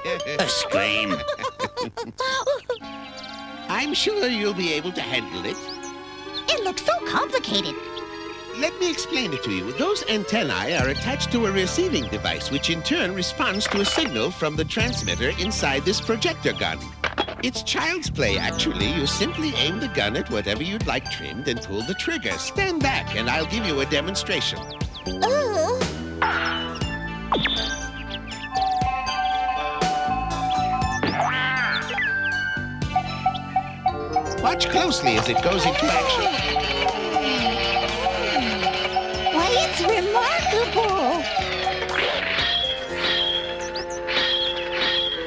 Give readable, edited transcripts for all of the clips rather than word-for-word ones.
A scream. I'm sure you'll be able to handle it. It looks so complicated. Let me explain it to you. Those antennae are attached to a receiving device, which in turn responds to a signal from the transmitter inside this projector gun. It's child's play, actually. You simply aim the gun at whatever you'd like trimmed and pull the trigger. Stand back, and I'll give you a demonstration. Watch closely as it goes into action. Why, it's remarkable!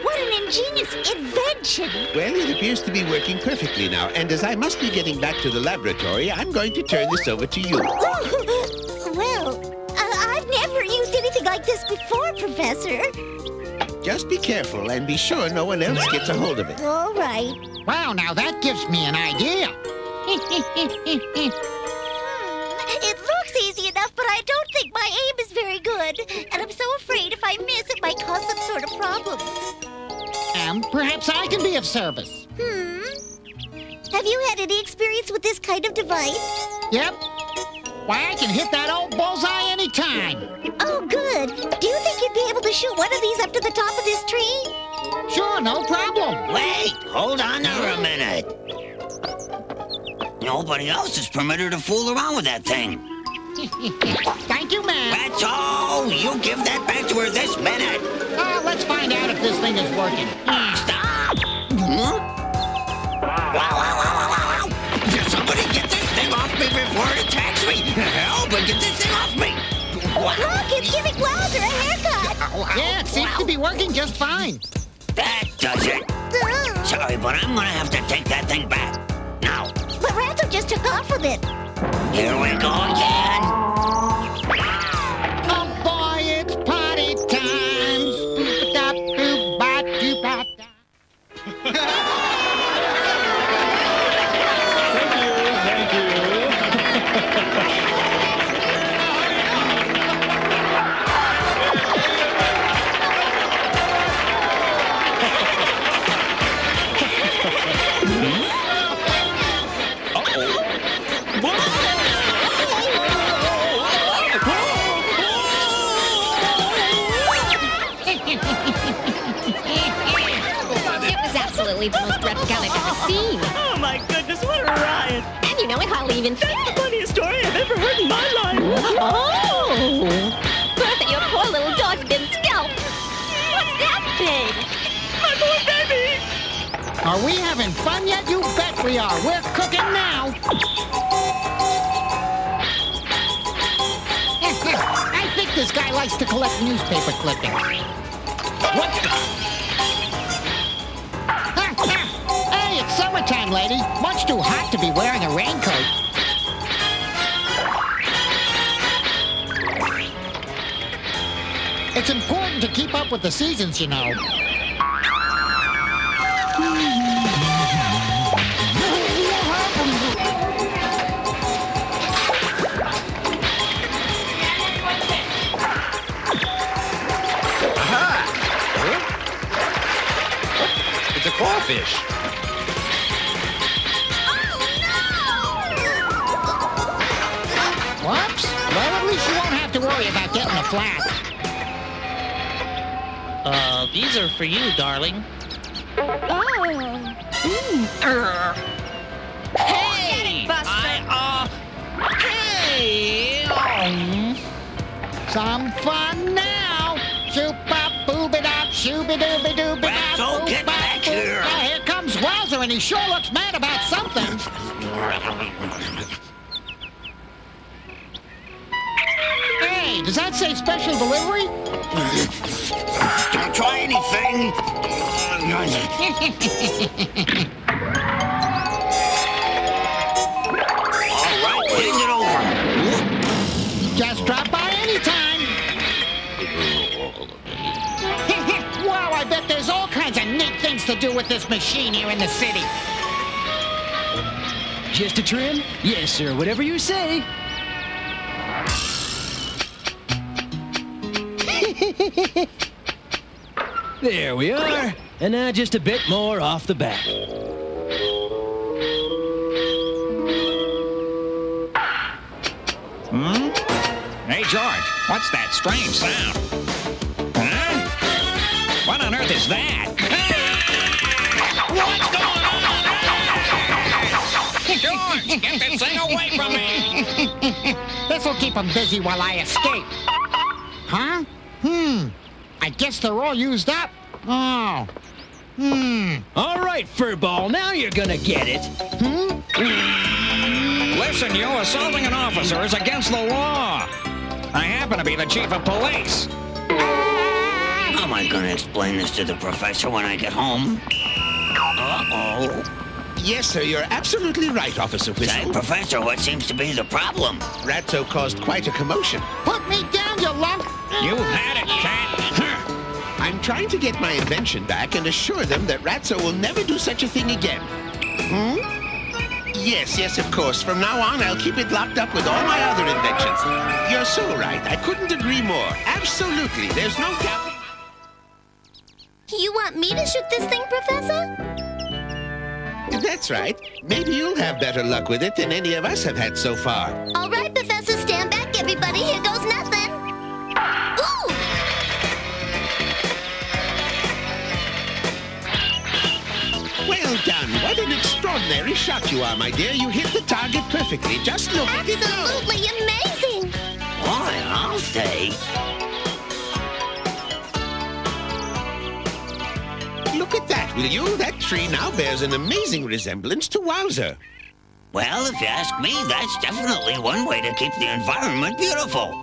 What an ingenious invention! Well, it appears to be working perfectly now, and as I must be getting back to the laboratory, I'm going to turn this over to you. I've never used anything like this before, Professor. Just be careful and be sure no one else gets a hold of it. All right. Wow, now that gives me an idea. It looks easy enough, but I don't think my aim is very good. And I'm so afraid if I miss, it might cause some sort of problem. Perhaps I can be of service. Have you had any experience with this kind of device? Yep. Why, I can hit that old bullseye anytime. Oh, good. Do you think you'd be able to shoot one of these up to the top of this tree? Sure, no problem. Wait, hold on there a minute. Nobody else is permitted to fool around with that thing. Thank you, ma'am. That's all. You give that back to her this minute. Let's find out if this thing is working. Stop! Wow. Somebody get this thing off me before it attacks me. Help, but get this thing off me. Look, it's giving Wowser a haircut. Yeah, it seems to be working just fine. That does it. Sorry, but I'm gonna have to take that thing back. Now. But Ransom just took off with it. Here we go again. Oh boy, it's party time. Thank you. The most dreadful gun I've ever seen. Oh my goodness, what a riot! And you know it hardly even fit. That's the funniest story I've ever heard in my life. Oh! Bertha, your poor little dog's been scalped. What's that thing? My poor baby! Are we having fun yet? You bet we are. We're cooking now. I think this guy likes to collect newspaper clippings. What the? Hey, it's summertime, lady. Much too hot to be wearing a raincoat. It's important to keep up with the seasons, you know. It's a crawfish. Whoops. Well, at least you won't have to worry about getting a flat. These are for you, darling. Hey! Hey! Some fun now. Shoop-bop-boob-it-up, shooby-dooby-dooby-dop. Ratso, get back here. Here comes Wowser, and he sure looks mad about something. Hey, does that say special delivery? Don't try anything. All right, hand it over. Just drop by anytime. Wow, I bet there's all kinds of neat things to do with this machine here in the city. Just a trim? Yes, sir. Whatever you say. There we are. And now just a bit more off the back. Hey, George, what's that strange sound? Huh? What on earth is that? What's going on? George, get this thing away from me! This'll keep them busy while I escape. Huh? I guess they're all used up. Oh. All right, Furball, now you're gonna get it. Listen, you, assaulting an officer is against the law. I happen to be the chief of police. How am I gonna explain this to the professor when I get home? Uh-oh. Yes, sir, you're absolutely right, Officer Say, Whistle. Professor, what seems to be the problem? Ratso caused quite a commotion. Put me down, you lump. You've had it, cat. I'm trying to get my invention back and assure them that Ratso will never do such a thing again. Yes, of course. From now on, I'll keep it locked up with all my other inventions. You're so right. I couldn't agree more. Absolutely. There's no doubt. You want me to shoot this thing, Professor? That's right. Maybe you'll have better luck with it than any of us have had so far. All right, Professor, stand back, everybody. Here goes nothing. Ooh! Well done. What an extraordinary shot you are, my dear. You hit the target perfectly. Just look at it go. Absolutely amazing. Boy, I'll say. Look at that, will you? That tree now bears an amazing resemblance to Wowser. Well, if you ask me, that's definitely one way to keep the environment beautiful.